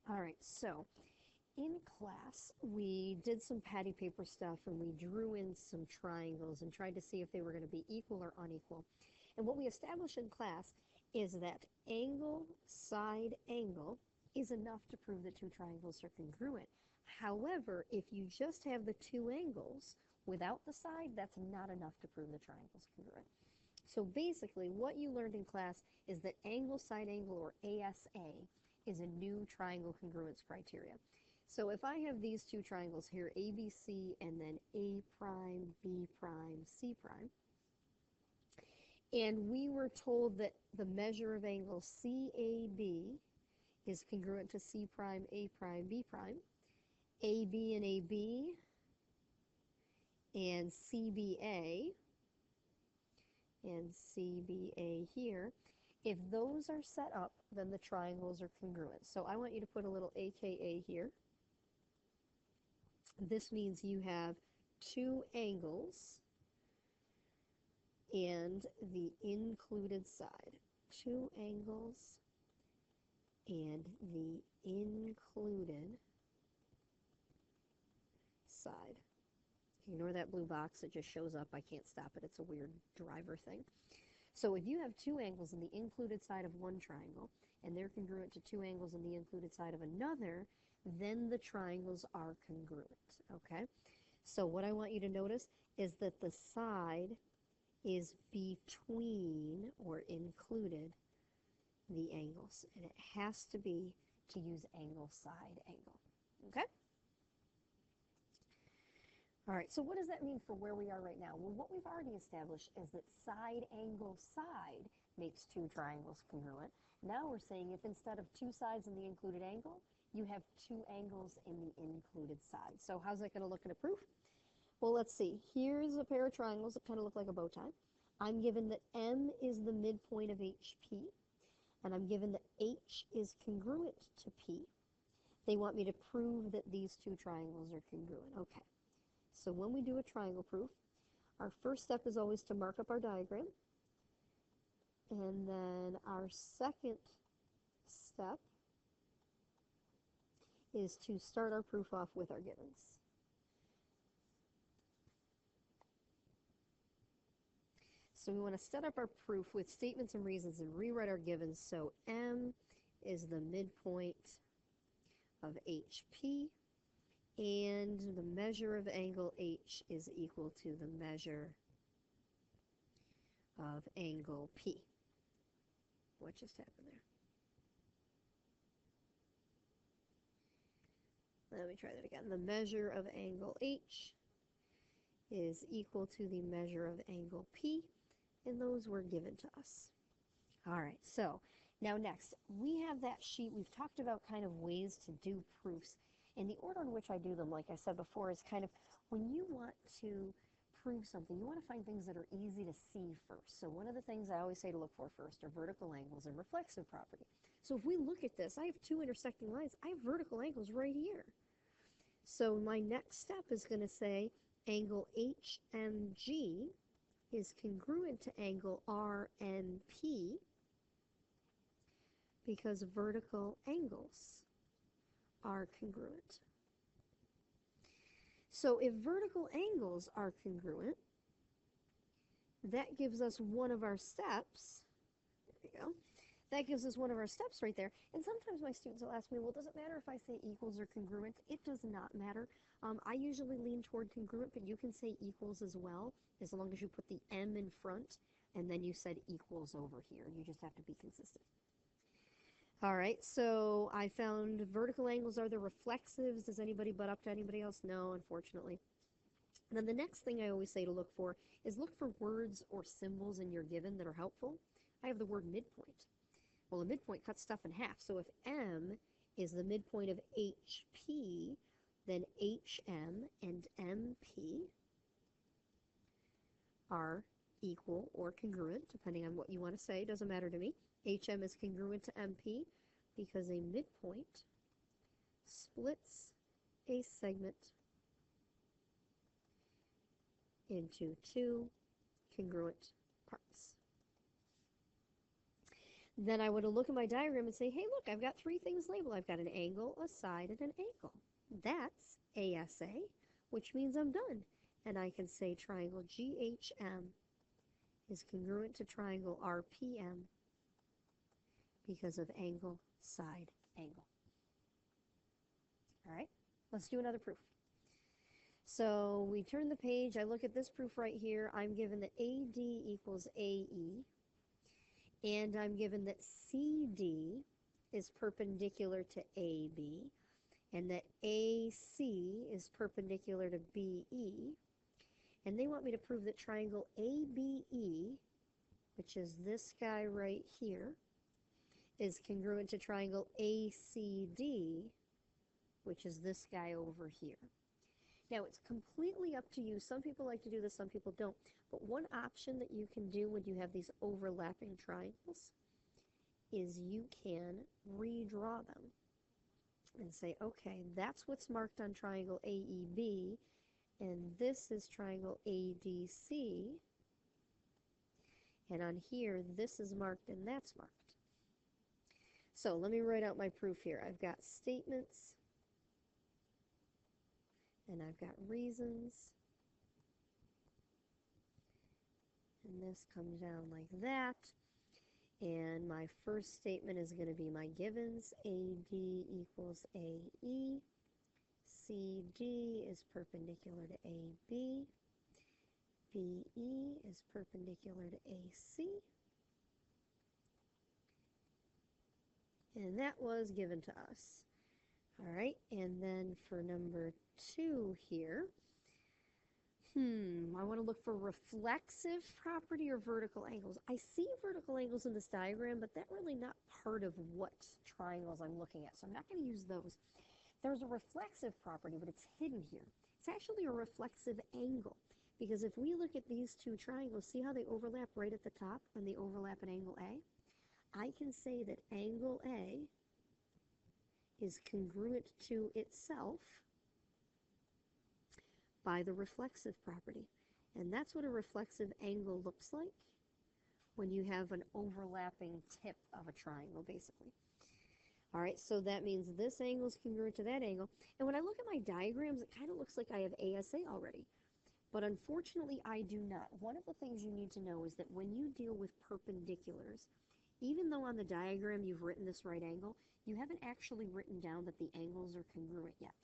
All right, so in class, we did some patty paper stuff and we drew in some triangles and tried to see if they were going to be equal or unequal. And what we established in class is that angle, side, angle is enough to prove that two triangles are congruent. However, if you just have the two angles without the side, that's not enough to prove the triangle's congruent. So basically, what you learned in class is that angle, side angle, or ASA, is a new triangle congruence criteria. So if I have these two triangles here, ABC and then A prime, B prime, C prime, and we were told that the measure of angle CAB is congruent to C prime, A prime, B prime, AB and AB, and CBA, and CBA here. If those are set up, then the triangles are congruent. So I want you to put a little AKA here. This means you have two angles and the included side. Two angles and the included side. Ignore that blue box, it just shows up. I can't stop it. It's a weird driver thing. So if you have two angles in the included side of one triangle, and they're congruent to two angles in the included side of another, then the triangles are congruent, okay? So what I want you to notice is that the side is between or included the angles, and it has to be to use angle, side, angle, okay? All right, so what does that mean for where we are right now? Well, what we've already established is that side angle side makes two triangles congruent. Now we're saying if instead of two sides in the included angle, you have two angles in the included side. So how's that going to look in a proof? Well, let's see. Here's a pair of triangles that kind of look like a bow tie. I'm given that M is the midpoint of HP, and I'm given that H is congruent to P. They want me to prove that these two triangles are congruent. Okay. So when we do a triangle proof, our first step is always to mark up our diagram. And then our second step is to start our proof off with our givens. So we want to set up our proof with statements and reasons and rewrite our givens. So M is the midpoint of HP. And the measure of angle H is equal to the measure of angle P. What just happened there? Let me try that again. The measure of angle H is equal to the measure of angle P, and those were given to us. All right, so now next, we have that sheet. We've talked about kind of ways to do proofs. And the order in which I do them, like I said before, is kind of when you want to prove something, you want to find things that are easy to see first. So one of the things I always say to look for first are vertical angles and reflexive property. So if we look at this, I have two intersecting lines. I have vertical angles right here. So my next step is going to say angle HMG is congruent to angle RNP because vertical angles are congruent. So if vertical angles are congruent, that gives us one of our steps. There we go. That gives us one of our steps right there. And sometimes my students will ask me, well, does it matter if I say equals or congruent? It does not matter. I usually lean toward congruent, but you can say equals as well, as long as you put the M in front, and then you said equals over here. You just have to be consistent. All right, so I found vertical angles are the reflexives. Does anybody butt up to anybody else? No, unfortunately. And then the next thing I always say to look for is look for words or symbols in your given that are helpful. I have the word midpoint. Well, a midpoint cuts stuff in half. So if M is the midpoint of HP, then HM and MP are equal or congruent, depending on what you want to say. Doesn't matter to me. HM is congruent to MP because a midpoint splits a segment into two congruent parts. then I would look at my diagram and say, hey, look, I've got three things labeled. I've got an angle, a side, and an angle. That's ASA, which means I'm done. And I can say triangle GHM is congruent to triangle RPM because of angle, side, angle. All right, let's do another proof. So we turn the page. I look at this proof right here. I'm given that AD equals AE, and I'm given that CD is perpendicular to AB, and that AC is perpendicular to BE, and they want me to prove that triangle ABE, which is this guy right here, is congruent to triangle ACD, which is this guy over here. Now, it's completely up to you. Some people like to do this, some people don't. But one option that you can do when you have these overlapping triangles is you can redraw them and say, okay, that's what's marked on triangle AEB, and this is triangle ADC, and on here, this is marked and that's marked. So let me write out my proof here. I've got statements, and I've got reasons, and this comes down like that, and my first statement is going to be my givens. AD equals AE, CD is perpendicular to AB, BE is perpendicular to AC, and that was given to us. All right, and then for number 2 here, I want to look for reflexive property or vertical angles. I see vertical angles in this diagram, but they're really not part of what triangles I'm looking at, so I'm not going to use those. There's a reflexive property, but it's hidden here. It's actually a reflexive angle, because if we look at these two triangles, see how they overlap right at the top when they overlap at angle A? I can say that angle A is congruent to itself by the reflexive property. And that's what a reflexive angle looks like when you have an overlapping tip of a triangle, basically. All right, so that means this angle is congruent to that angle. And when I look at my diagrams, it kind of looks like I have ASA already. But unfortunately, I do not. One of the things you need to know is that when you deal with perpendiculars, even though on the diagram you've written this right angle, you haven't actually written down that the angles are congruent yet.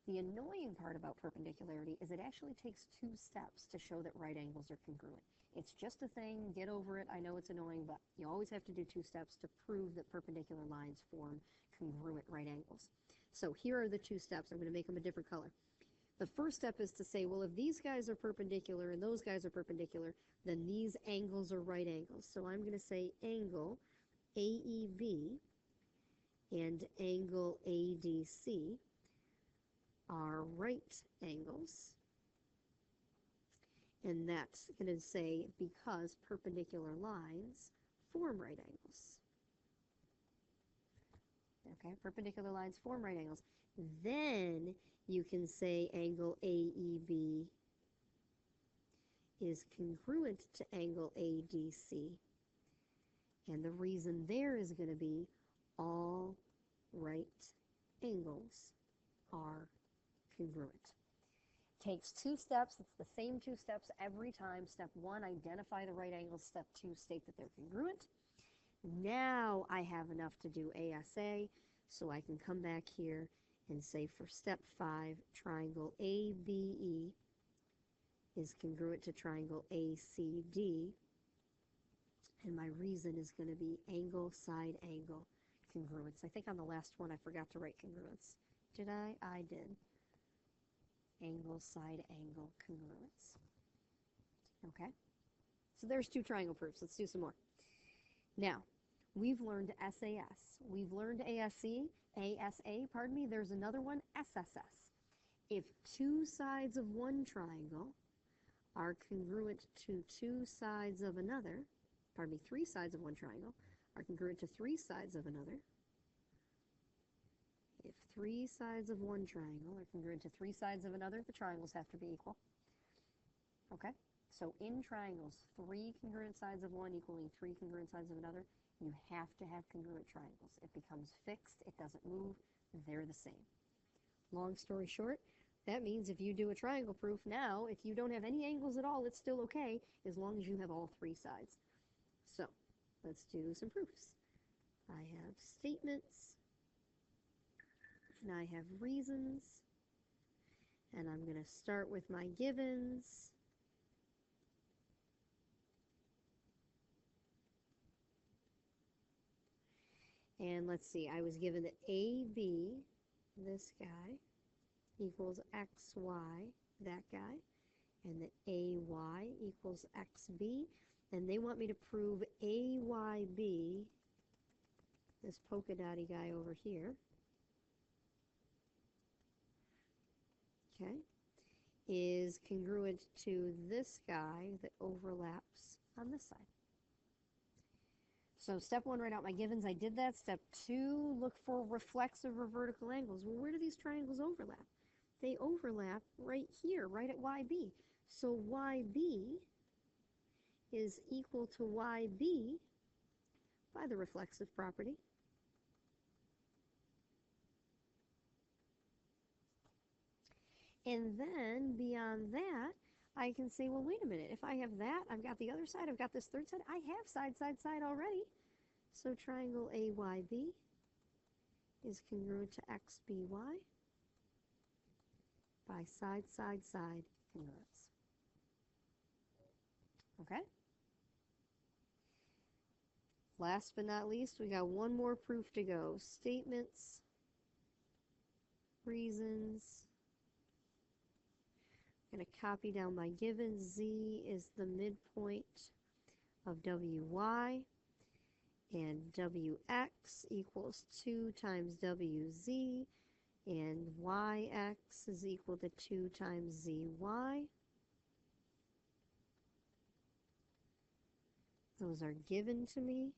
The annoying part about perpendicularity is it actually takes 2 steps to show that right angles are congruent. It's just a thing, get over it. I know it's annoying, but you always have to do 2 steps to prove that perpendicular lines form congruent right angles. So here are the 2 steps. I'm going to make them a different color. The first step is to say, well, if these guys are perpendicular and those guys are perpendicular, then these angles are right angles. So I'm going to say angle AEB and angle ADC are right angles, and that's going to say because perpendicular lines form right angles. Okay, perpendicular lines form right angles. Then you can say angle AEB is congruent to angle ADC, and the reason there is going to be all right angles are congruent. Takes 2 steps. It's the same 2 steps every time. Step 1, identify the right angles. Step 2, state that they're congruent. Now I have enough to do ASA, so I can come back here and say for step 5, triangle ABE is congruent to triangle ACD, and my reason is going to be angle, side, angle, congruence. I think on the last one I forgot to write congruence. Did I? I did. Angle, side, angle, congruence. Okay? So there's 2 triangle proofs. Let's do some more. Now, we've learned SAS. We've learned ASA, pardon me. There's another one, SSS. If 2 sides of one triangle are congruent to 2 sides of another, pardon me, 3 sides of one triangle are congruent to 3 sides of another, if 3 sides of one triangle are congruent to 3 sides of another, the triangles have to be equal. Okay? So in triangles, 3 congruent sides of one equaling 3 congruent sides of another, You have to have congruent triangles. It becomes fixed. It doesn't move. They're the same. Long story short, that means if you do a triangle proof now, if you don't have any angles at all, it's still okay as long as you have all three sides. So let's do some proofs. I have statements, and I have reasons, and I'm going to start with my givens. And let's see, I was given that AB, this guy, equals XY, that guy, and that AY equals XB, and they want me to prove AYB, this polka dotty guy over here, okay, is congruent to this guy that overlaps on this side. So step one, write out my givens. I did that. Step two, look for reflexive or vertical angles. Well, where do these triangles overlap? They overlap right here, right at YB. So YB is equal to YB by the reflexive property. And then beyond that, I can say, well, wait a minute. If I have that, I've got the other side, I've got this third side. I have side, side, side already. So triangle AYB is congruent to XBY by side, side, side congruence. Okay? Last but not least, we got one more proof to go. Statements, reasons. I'm going to copy down my givens. Z is the midpoint of WY, and WX equals 2 times WZ, and YX is equal to 2 times ZY. Those are given to me.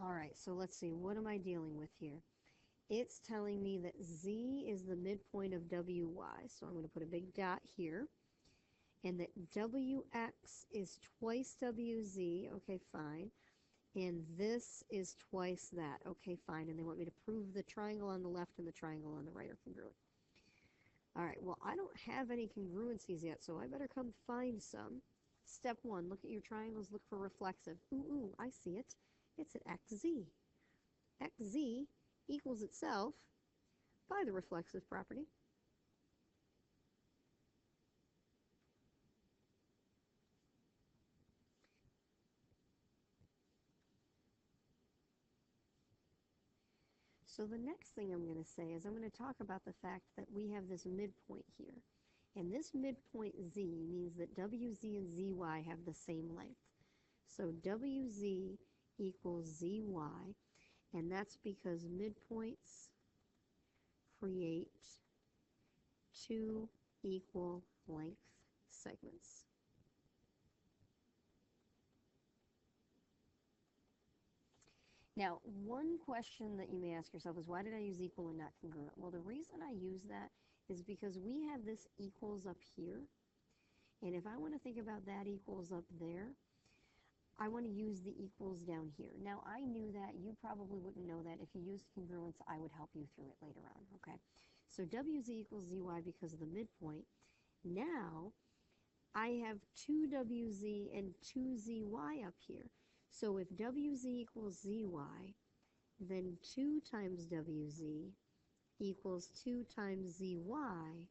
All right, so let's see, what am I dealing with here? It's telling me that Z is the midpoint of WY, so I'm going to put a big dot here, and that WX is twice WZ, okay, fine, and this is twice that, okay, fine, and they want me to prove the triangle on the left and the triangle on the right are congruent. All right, well, I don't have any congruencies yet, so I better come find some. Step one, look at your triangles, look for reflexive. Ooh, I see it. It's at XZ. XZ equals itself by the reflexive property. So the next thing I'm going to say is I'm going to talk about the fact that we have this midpoint here. And this midpoint Z means that WZ and ZY have the same length. So WZ equals ZY, and that's because midpoints create two equal length segments. Now, one question that you may ask yourself is, why did I use equal and not congruent? Well, the reason I use that is because we have this equals up here, and if I want to think about that equals up there, I want to use the equals down here. Now, I knew that. You probably wouldn't know that. If you used congruence, I would help you through it later on, okay? So WZ equals ZY because of the midpoint. Now, I have 2WZ and 2ZY up here. So if WZ equals ZY, then 2 times WZ equals 2 times ZY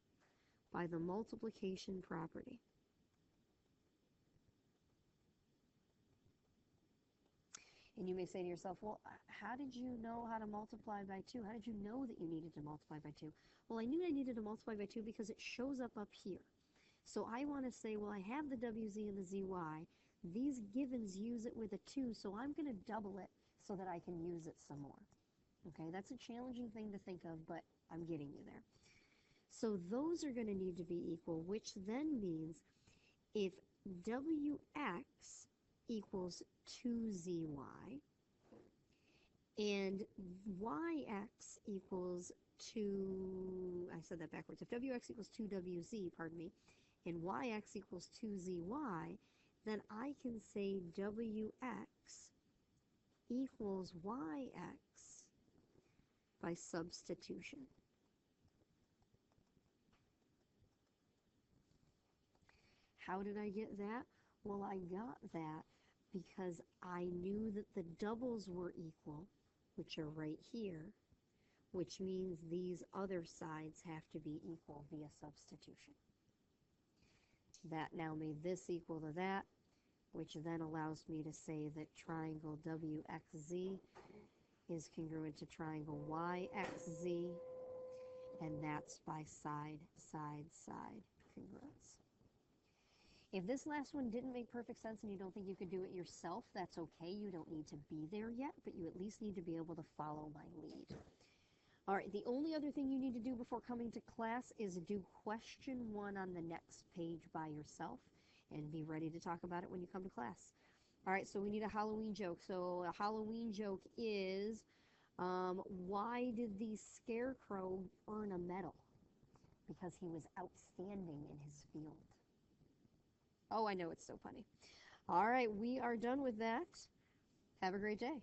by the multiplication property. And you may say to yourself, well, how did you know how to multiply by 2? How did you know that you needed to multiply by 2? Well, I knew I needed to multiply by 2 because it shows up here. So I want to say, well, I have the WZ and the ZY. These givens use it with a 2, so I'm going to double it so that I can use it some more. Okay, that's a challenging thing to think of, but I'm getting you there. So those are going to need to be equal, which then means if WX equals 2ZY and YX equals 2, I said that backwards, if WX equals 2WZ, pardon me, and YX equals 2ZY, then I can say WX equals YX by substitution. How did I get that? Well, I got that because I knew that the doubles were equal, which are right here, which means these other sides have to be equal via substitution. That now made this equal to that, which then allows me to say that triangle WXZ is congruent to triangle YXZ, and that's by side, side, side congruence. If this last one didn't make perfect sense and you don't think you could do it yourself, that's okay. You don't need to be there yet, but you at least need to be able to follow my lead. All right, the only other thing you need to do before coming to class is do question 1 on the next page by yourself and be ready to talk about it when you come to class. All right, so we need a Halloween joke. So a Halloween joke is, why did the scarecrow earn a medal? Because he was outstanding in his field. Oh, I know, it's so funny. All right, we are done with that. Have a great day.